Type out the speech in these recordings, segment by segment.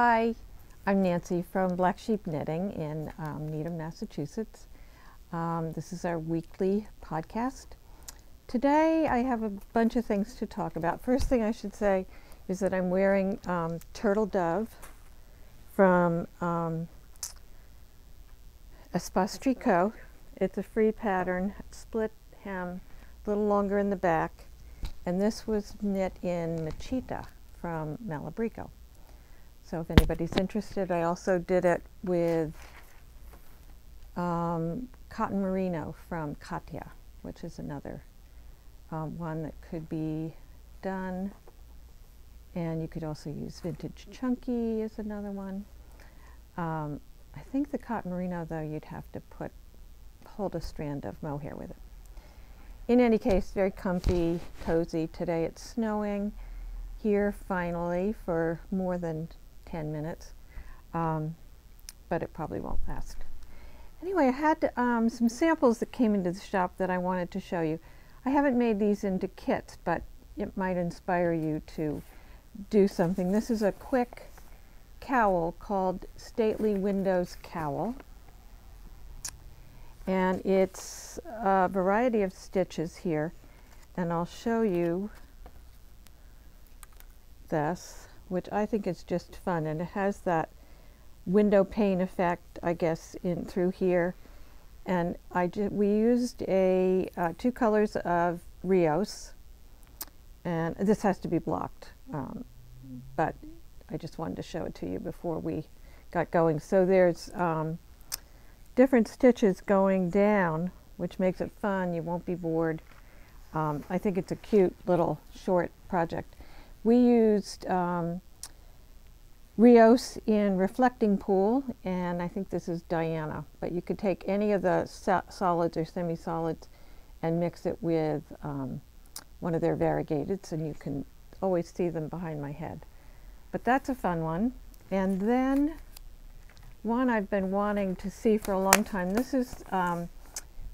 Hi, I'm Nancy from Black Sheep Knitting in Needham, Massachusetts. This is our weekly podcast. Today I have a bunch of things to talk about. First thing I should say is that I'm wearing Turtle Dove from Espace Tricot. It's a free pattern, split hem, a little longer in the back, and this was knit in Machita from Malabrigo. So if anybody's interested, I also did it with cotton merino from Acadia, which is another one that could be done. And you could also use vintage chunky is another one. I think the cotton merino, though, you'd have to hold a strand of mohair with it. In any case, very comfy, cozy. Today it's snowing here finally for more than 10 minutes, but it probably won't last. Anyway, I had some samples that came into the shop that I wanted to show you. I haven't made these into kits, but it might inspire you to do something. This is a quick cowl called Stately Windows Cowl, and it's a variety of stitches here, and I'll show you this, which I think is just fun, and it has that window pane effect, I guess, in through here. And we used two colors of Rios, and this has to be blocked, but I just wanted to show it to you before we got going. So there's different stitches going down, which makes it fun. You won't be bored. I think it's a cute little short project. We used Rios in Reflecting Pool, and I think this is Diana, but you could take any of the solids or semi-solids and mix it with one of their variegateds, and you can always see them behind my head. But that's a fun one. And then one I've been wanting to see for a long time. This is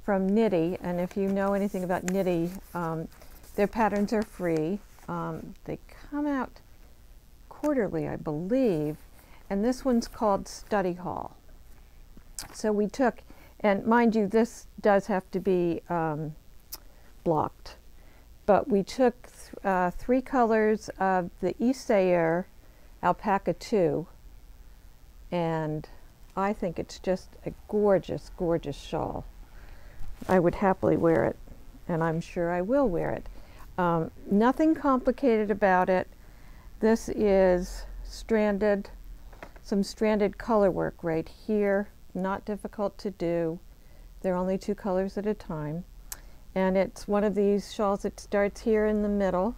from Knitty, and if you know anything about Knitty, their patterns are free. They come out quarterly, I believe, and this one's called Study Hall. So we took, and mind you, this does have to be blocked, but we took three colors of the Isair Alpaca 2, and I think it's just a gorgeous, gorgeous shawl. I would happily wear it, and I'm sure I will wear it. Nothing complicated about it. This is stranded, some stranded color work right here. Not difficult to do. They're only two colors at a time. And it's one of these shawls that starts here in the middle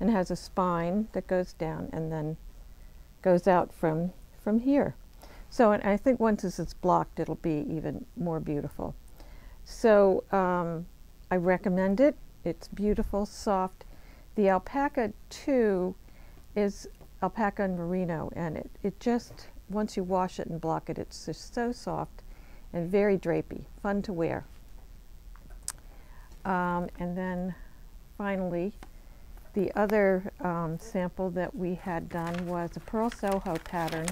and has a spine that goes down and then goes out from here. So, and I think once this is blocked, it'll be even more beautiful. So I recommend it. It's beautiful, soft. The Alpaca 2 is alpaca and merino, and it just, once you wash it and block it, it's just so soft and very drapey, fun to wear. And then finally, the other sample that we had done was a Pearl Soho pattern,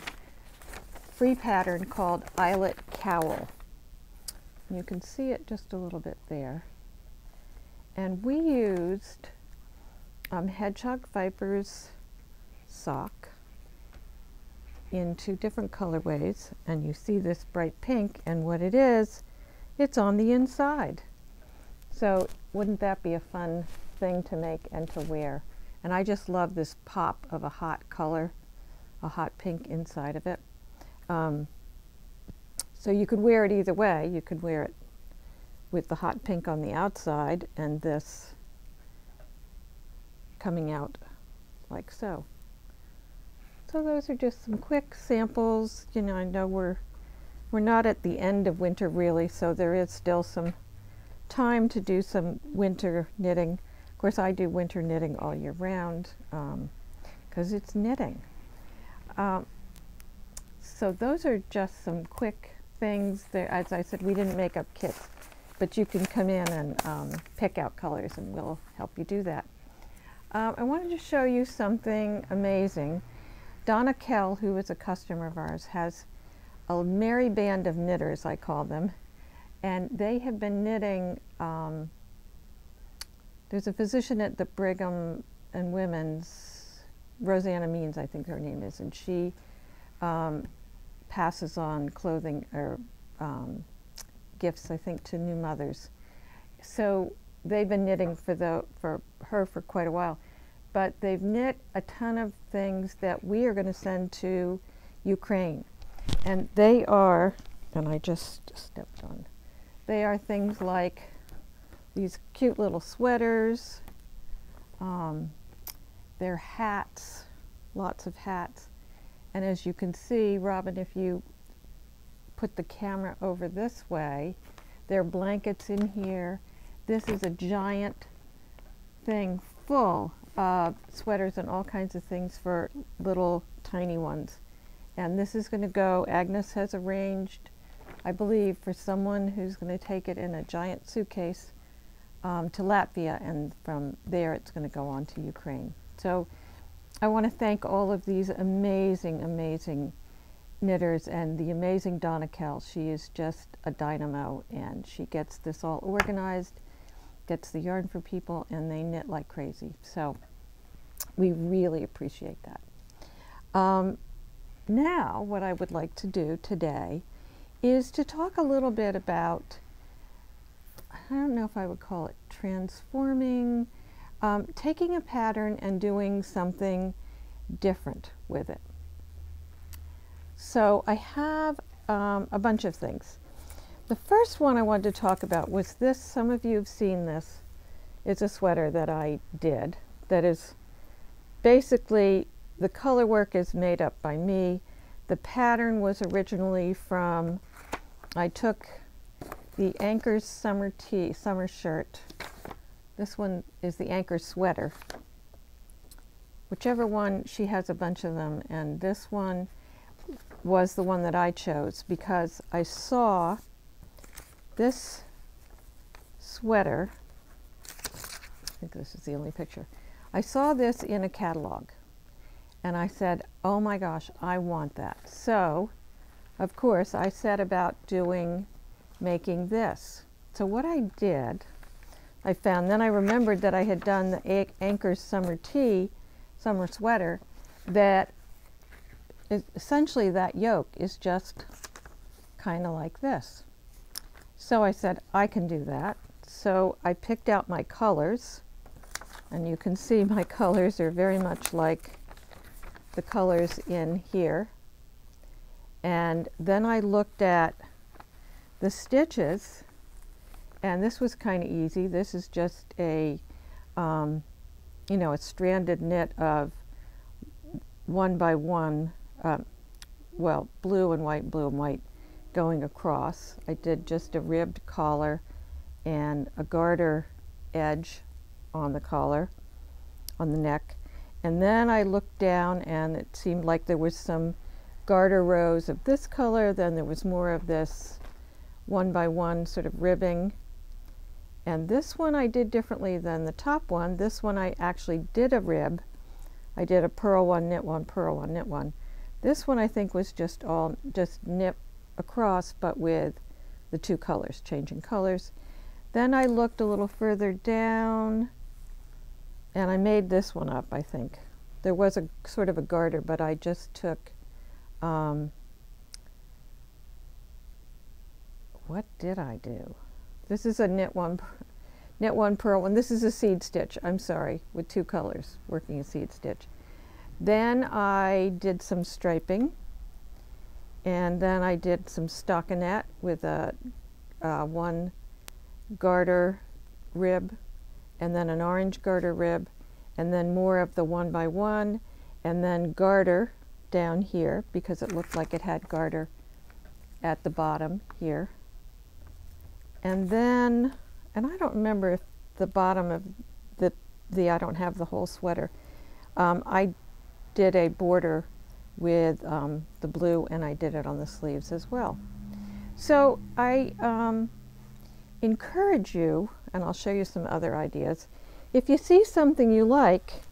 free pattern called Eyelet Cowl. You can see it just a little bit there. And we used Hedgehog Viper's sock in two different colorways, and you see this bright pink, and what it is, it's on the inside. So wouldn't that be a fun thing to make and to wear? And I just love this pop of a hot color, a hot pink inside of it. So you could wear it either way. You could wear it with the hot pink on the outside and this coming out like so. So those are just some quick samples. You know, I know we're not at the end of winter really, so there is still some time to do some winter knitting. Of course, I do winter knitting all year round because it's knitting. So those are just some quick things. There, as I said, we didn't make up kits, but you can come in and pick out colors, and we'll help you do that. I wanted to show you something amazing. Donna Kell, who is a customer of ours, has a merry band of knitters, I call them, and they have been knitting. There's a physician at the Brigham and Women's, Rosanna Means, I think her name is, and she passes on clothing or gifts, I think, to new mothers. So they've been knitting for her for quite a while, but they've knit a ton of things that we are going to send to Ukraine, and they are, and I just stepped on, they are things like these cute little sweaters, they're hats, lots of hats, and as you can see, Robin, if you put the camera over this way, there are blankets in here. This is a giant thing full of sweaters and all kinds of things for little tiny ones. And this is going to go, Agnes has arranged, I believe, for someone who's going to take it in a giant suitcase to Latvia, and from there it's going to go on to Ukraine. So I want to thank all of these amazing, amazing knitters and the amazing Donna Kell. She is just a dynamo, and she gets this all organized, gets the yarn for people, and they knit like crazy. So we really appreciate that. Now what I would like to do today is to talk a little bit about, I don't know if I would call it transforming, taking a pattern and doing something different with it. So I have a bunch of things. The first one I wanted to talk about was this. Some of you have seen this. It's a sweater that I did that is basically, the color work is made up by me. The pattern was originally from, I took the Anchor's summer shirt. This one is the Anchor sweater. Whichever one, she has a bunch of them, and this one was the one that I chose because I saw this sweater. I think this is the only picture. I saw this in a catalog, and I said, oh my gosh, I want that. So, of course, I set about making this. So what I did, I found, then I remembered that I had done the Anchor's summer sweater, that is essentially that yoke is just kind of like this. So I said, I can do that. So I picked out my colors, and you can see my colors are very much like the colors in here. And then I looked at the stitches, and this was kind of easy. This is just a, you know, a stranded knit of 1 by 1, well, blue and white going across. I did just a ribbed collar and a garter edge on the collar, on the neck. And then I looked down, and it seemed like there was some garter rows of this color, then there was more of this 1 by 1 sort of ribbing. And this one I did differently than the top one. This one I actually did a rib. I did a purl one, knit one, purl one, knit one. This one I think was just knit across, but with the two colors, changing colors. Then I looked a little further down, and I made this one up, I think. There was a sort of a garter, but I just took, what did I do? This is a knit one, purl one. This is a seed stitch, I'm sorry, with two colors, working a seed stitch. Then I did some striping, and then I did some stockinette with a one garter rib, and then an orange garter rib, and then more of the 1 by 1, and then garter down here because it looked like it had garter at the bottom here. And then, and I don't remember if the bottom of I don't have the whole sweater. I did a border with the blue, and I did it on the sleeves as well. So I encourage you, and I'll show you some other ideas. If you see something you like,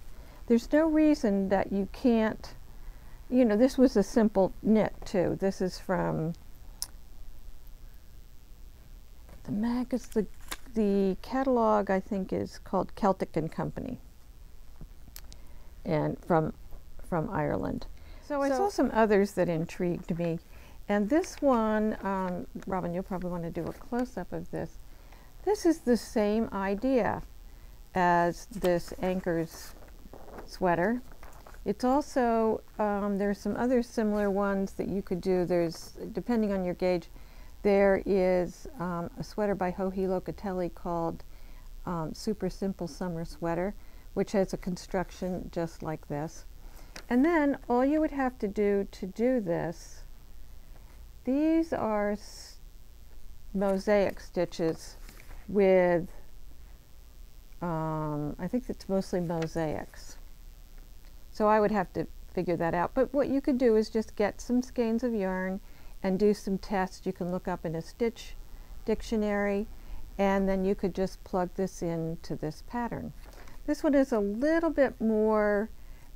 there's no reason that you can't you know, this was a simple knit too. This is from the catalog, I think, is called Celtic and Company, and from Ireland. So I saw some others that intrigued me, and this one, Robin, you'll probably want to do a close-up of this. This is the same idea as this Anchor's sweater. It's also, there's some other similar ones that you could do. There's, depending on your gauge, there is a sweater by Joji Locatelli called Super Simple Summer Sweater, which has a construction just like this. And then all you would have to do this, these are mosaic stitches with, I think it's mostly mosaics. So I would have to figure that out. But what you could do is just get some skeins of yarn and do some tests. You can look up in a stitch dictionary, and then you could just plug this into this pattern. This one is a little bit more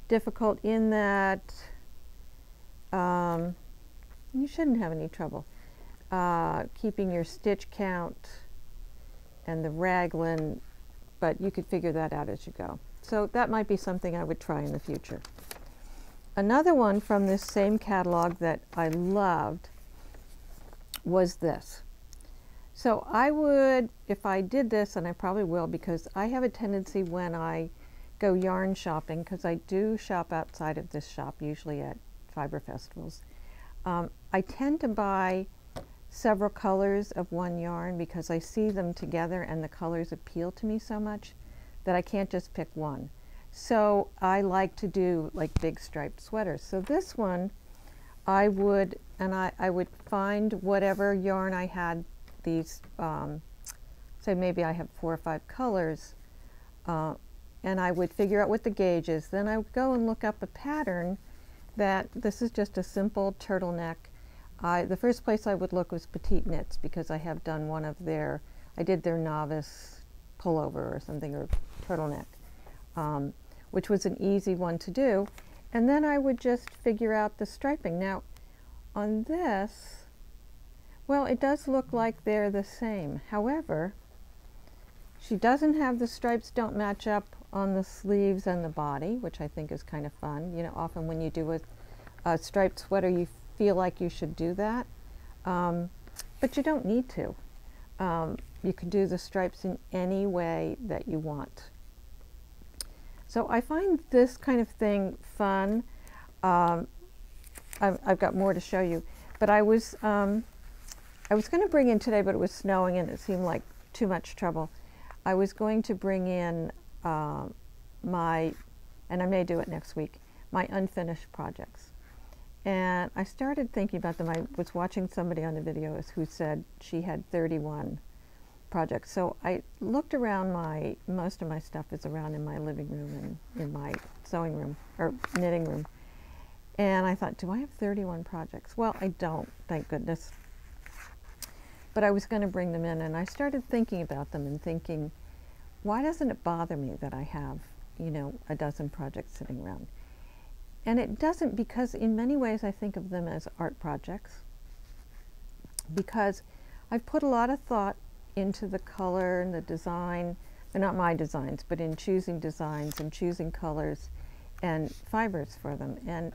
difficult in that you shouldn't have any trouble keeping your stitch count and the raglan, but you could figure that out as you go. So that might be something I would try in the future. Another one from this same catalog that I loved was this. So I would, if I did this, and I probably will, because I have a tendency when I go yarn shopping, because I do shop outside of this shop, usually at fiber festivals, I tend to buy several colors of one yarn because I see them together and the colors appeal to me so much that I can't just pick one. So I like to do like big striped sweaters. So this one I would, and I would find whatever yarn I had, these, say maybe I have 4 or 5 colors, and I would figure out what the gauge is. Then I would go and look up a pattern that, this is just a simple turtleneck. The first place I would look was Petite Knits, because I have done one of their, I did their novice pullover or something, or turtleneck, which was an easy one to do. And then I would just figure out the striping. Now on this, well, it does look like they're the same. However, she doesn't have, the stripes don't match up on the sleeves and the body, which I think is kind of fun. You know, often when you do a striped sweater, you feel like you should do that, but you don't need to. You can do the stripes in any way that you want. So I find this kind of thing fun. I've got more to show you, but I was going to bring in today, but it was snowing and it seemed like too much trouble. I was going to bring in my, and I may do it next week, my unfinished projects. And I started thinking about them. I was watching somebody on the videos who said she had 31 projects. So I looked around most of my stuff is around in my living room and in my sewing room, or knitting room. And I thought, do I have 31 projects? Well, I don't, thank goodness. But I was going to bring them in, and I started thinking about them and thinking, why doesn't it bother me that I have, you know, a dozen projects sitting around? And it doesn't, because in many ways I think of them as art projects, because I've put a lot of thought into the color and the design. They're not my designs, but in choosing designs and choosing colors and fibers for them. And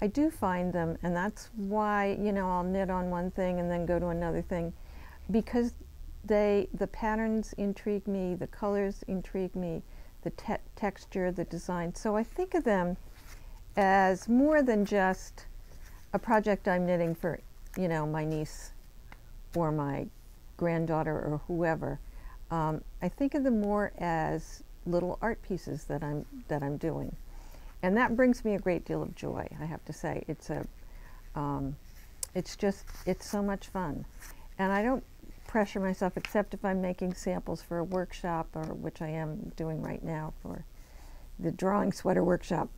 I do find them, and that's why, you know, I'll knit on one thing and then go to another thing, because the patterns intrigue me, the colors intrigue me, the texture, the design. So I think of them as more than just a project I'm knitting for, you know, my niece or my granddaughter or whoever. I think of them more as little art pieces that I'm doing, and that brings me a great deal of joy. I have to say, it's so much fun, and I don't pressure myself, except if I'm making samples for a workshop, or which I am doing right now for the drawing sweater workshop.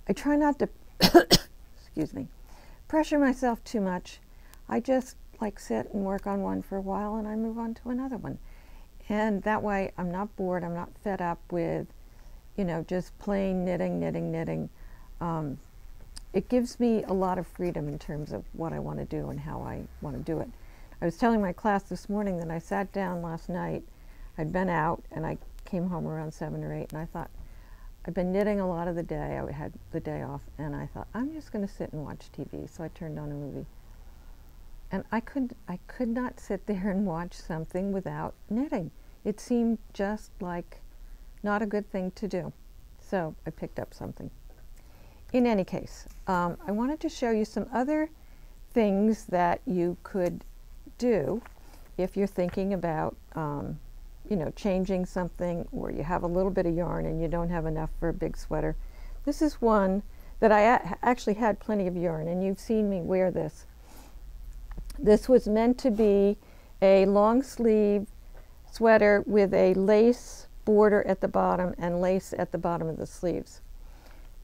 I try not to excuse me, pressure myself too much. I just like sit and work on one for a while, and I move on to another one. And that way I'm not bored, I'm not fed up with, you know, just plain knitting. it gives me a lot of freedom in terms of what I want to do and how I want to do it. I was telling my class this morning that I sat down last night. I'd been out and I came home around 7 or 8, and I thought, I'd been knitting a lot of the day. I had the day off, and I thought, I'm just going to sit and watch TV. So I turned on a movie. And I could not sit there and watch something without knitting. It seemed just like not a good thing to do. So I picked up something. In any case, I wanted to show you some other things that you could do if you're thinking about you know, changing something, or you have a little bit of yarn and you don't have enough for a big sweater. This is one that I actually had plenty of yarn, and you've seen me wear this. This was meant to be a long sleeve sweater with a lace border at the bottom and lace at the bottom of the sleeves.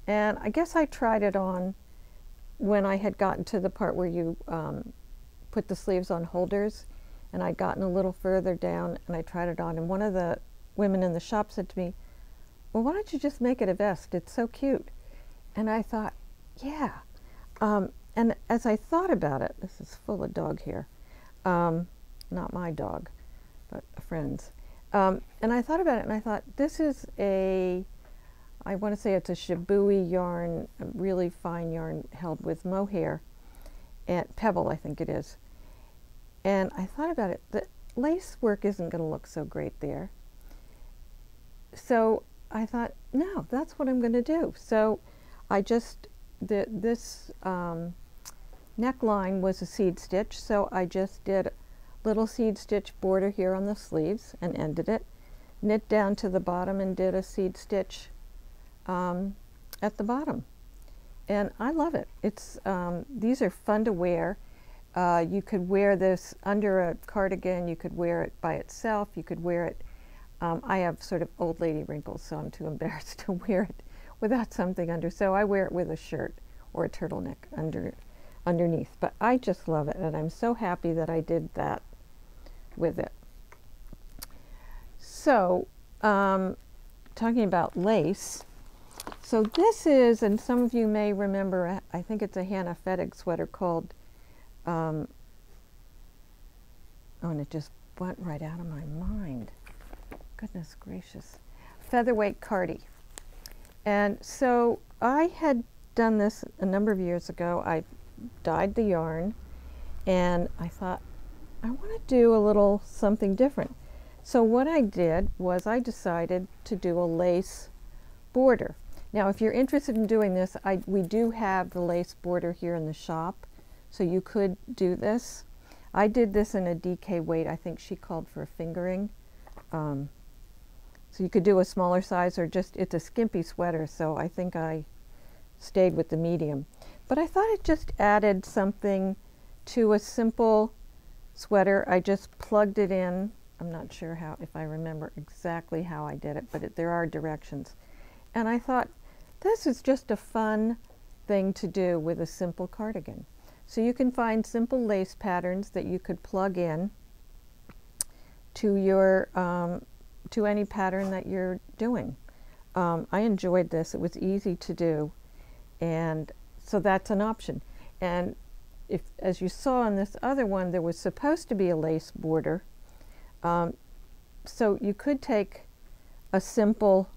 And I guess I tried it on when I had gotten to the part where you put the sleeves on holders, and I'd gotten a little further down, and I tried it on, and one of the women in the shop said to me, well, why don't you just make it a vest? It's so cute. And I thought, yeah. And as I thought about it, this is full of dog hair, not my dog, but a friend's. And I thought about it, and I thought, this is I want to say it's a shabooey yarn, a really fine yarn held with mohair, and pebble, I think it is. And I thought about it, the lace work isn't going to look so great there. So I thought, no, that's what I'm going to do. So I just, this neckline was a seed stitch, so I just did a little seed stitch border here on the sleeves and ended it, knit down to the bottom and did a seed stitch at the bottom. And I love it. It's these are fun to wear. You could wear this under a cardigan, you could wear it by itself, you could wear it, I have sort of old lady wrinkles, so I'm too embarrassed to wear it without something under, so I wear it with a shirt or a turtleneck underneath. But I just love it, and I'm so happy that I did that with it. So, talking about lace, so this is, and some of you may remember, I think it's a Hannah Fettig sweater called oh, and it just went right out of my mind. Goodness gracious. Featherweight Cardigan. And so I had done this a number of years ago. I dyed the yarn, and I thought, I want to do a little something different. So what I did was I decided to do a lace border. Now, if you're interested in doing this, we do have the lace border here in the shop. So you could do this. I did this in a DK weight. I think she called for a fingering. So you could do a smaller size, or just, it's a skimpy sweater, so I think I stayed with the medium. But I thought it just added something to a simple sweater. I just plugged it in. I'm not sure how, if I remember exactly how I did it, but there are directions. And I thought, this is just a fun thing to do with a simple cardigan. So you can find simple lace patterns that you could plug in to your to any pattern that you're doing. I enjoyed this. It was easy to do, and so that's an option. And if, as you saw on this other one, there was supposed to be a lace border. So you could take a simple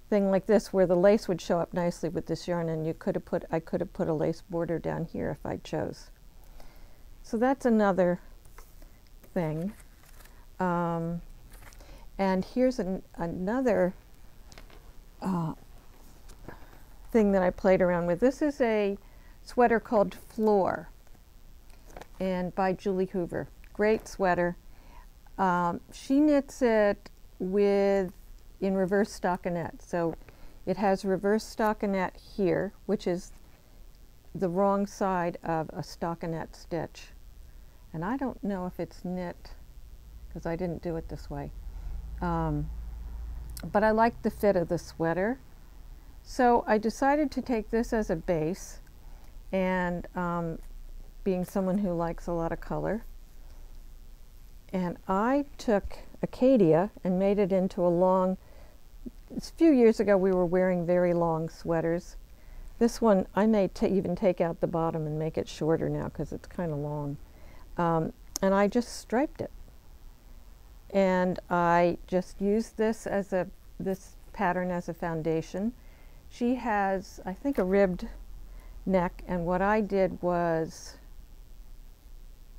thing like this where the lace would show up nicely with this yarn, and you could have put, I could have put a lace border down here if I chose. So that's another thing. And here's another thing that I played around with. This is a sweater called Floor, and by Julie Hoover. Great sweater. She knits it in reverse stockinette. So it has reverse stockinette here, which is the wrong side of a stockinette stitch. And I don't know if it's knit, because I didn't do it this way. But I like the fit of the sweater. So I decided to take this as a base, and being someone who likes a lot of color, and I took Acadia and made it into a long, a few years ago we were wearing very long sweaters This one, I may even take out the bottom and make it shorter now because it's kind of long. And I just striped it. And I just used this as this pattern as a foundation. She has, I think, a ribbed neck, and what I did was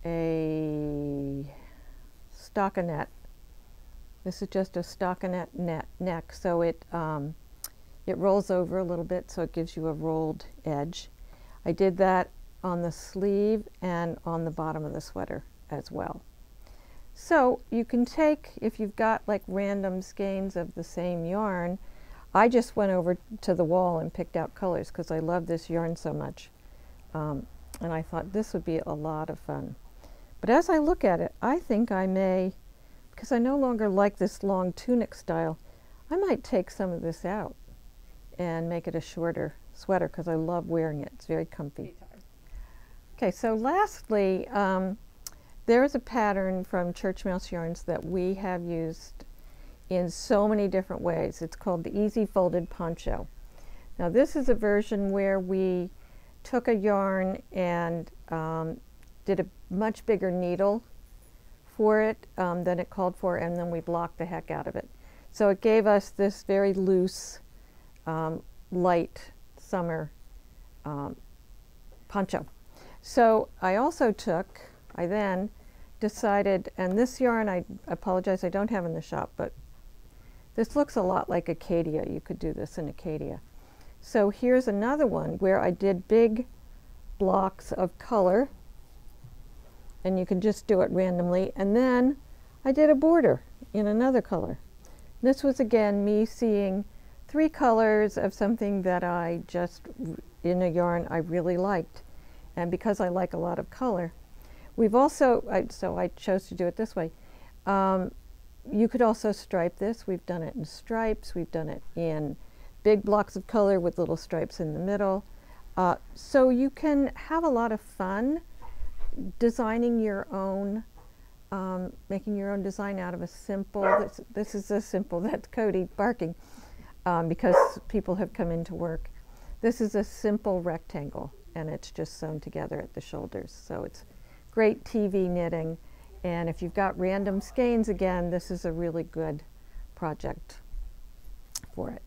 a stockinette. This is just a stockinette neck, so it rolls over a little bit, so it gives you a rolled edge. I did that on the sleeve and on the bottom of the sweater as well. So you can take, if you've got like random skeins of the same yarn, I just went over to the wall and picked out colors because I love this yarn so much. And I thought this would be a lot of fun. But as I look at it, I think I may, because I no longer like this long tunic style, I might take some of this out and make it a shorter sweater because I love wearing it. It's very comfy. Okay, so lastly, there is a pattern from Church Mouse Yarns that we have used in so many different ways. It's called the Easy Folded Poncho. Now this is a version where we took a yarn and did a much bigger needle for it than it called for, and then we blocked the heck out of it. So it gave us this very loose, light summer poncho. So I then decided, and this yarn, I apologize, I don't have in the shop, but this looks a lot like Acadia. You could do this in Acadia. So here's another one where I did big blocks of color, and you can just do it randomly, and then I did a border in another color. This was again me seeing 3 colors of something that I just, in a yarn I really liked, and because I like a lot of color. We've also, so I chose to do it this way. You could also stripe this. We've done it in stripes. We've done it in big blocks of color with little stripes in the middle. So you can have a lot of fun designing your own, making your own design out of a simple, this is a simple, that's Cody barking because people have come into work. This is a simple rectangle, and it's just sewn together at the shoulders. So it's great TV knitting, and if you've got random skeins, again, this is a really good project for it.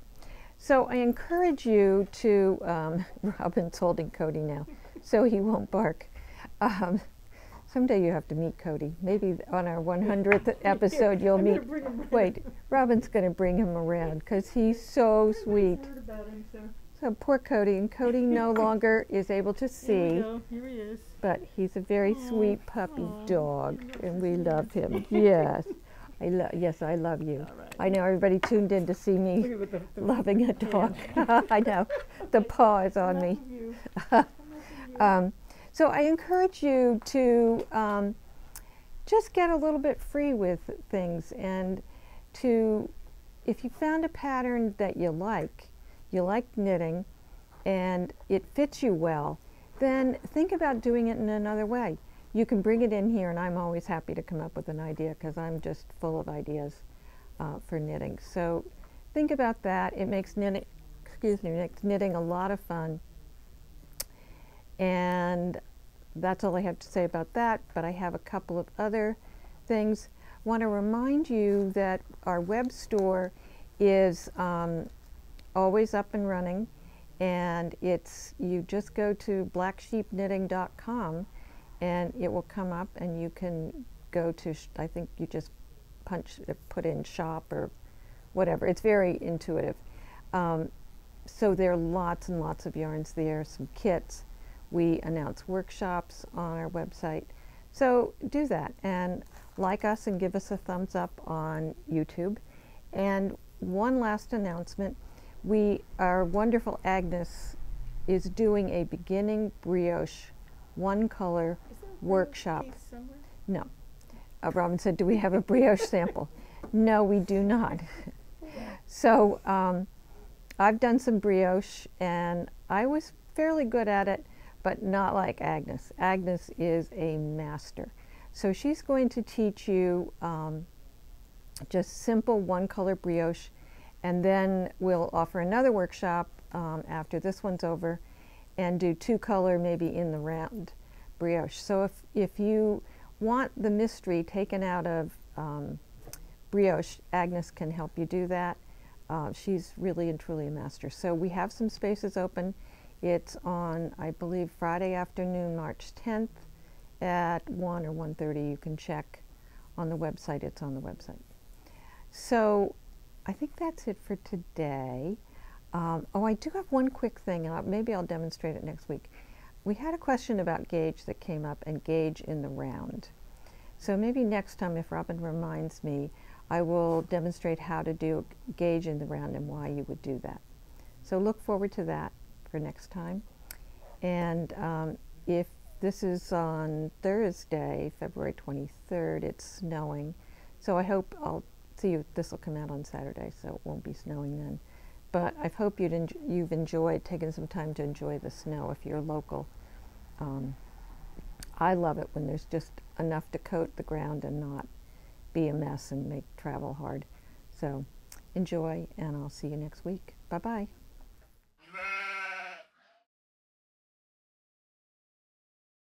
So I encourage you to, Robin's holding Cody now, so he won't bark. Someday you have to meet Cody. Maybe on our 100th episode you'll meet. Wait, Robin's going to bring him around because he's so sweet. So poor Cody, and Cody no longer is able to see. Here he is. But he's a very sweet puppy dog, and we love him. Yes. Yes, I love you. Right. I know everybody tuned in to see me loving a dog. I know. The paw is on me. So I encourage you to just get a little bit free with things, and to, if you found a pattern that you like knitting, and it fits you well, then think about doing it in another way. You can bring it in here, and I'm always happy to come up with an idea because I'm just full of ideas for knitting. So think about that. It makes knitting, makes knitting a lot of fun. And that's all I have to say about that, but I have a couple of other things. I want to remind you that our web store is always up and running, and you just go to blacksheepknitting.com and it will come up, and you can go to, I think you just put in shop or whatever. It's very intuitive. So there are lots and lots of yarns there, some kits. We announce workshops on our website. So do that, and like us and give us a thumbs up on YouTube. And one last announcement. Our wonderful Agnes is doing a beginning brioche one color workshop. No. Robin said, do we have a brioche sample? No, we do not. So I've done some brioche, and I was fairly good at it, but not like Agnes. Agnes is a master. So she's going to teach you just simple one color brioche, and then we'll offer another workshop after this one's over and do 2-color maybe in the round brioche. So if you want the mystery taken out of brioche, Agnes can help you do that. She's really and truly a master. So we have some spaces open. It's on, I believe, Friday afternoon, March 10th at 1 or 1:30. You can check on the website. It's on the website. So I think that's it for today. Oh, I do have one quick thing, and maybe I'll demonstrate it next week. We had a question about gauge that came up, and gauge in the round. So maybe next time, if Robin reminds me, I will demonstrate how to do gauge in the round and why you would do that. So look forward to that for next time. And if this is on Thursday, February 23rd, it's snowing. So I hope I'll see you. This will come out on Saturday, so it won't be snowing then. But I hope you've enjoyed taking some time to enjoy the snow if you're local. I love it when there's just enough to coat the ground and not be a mess and make travel hard. So enjoy, and I'll see you next week. Bye-bye.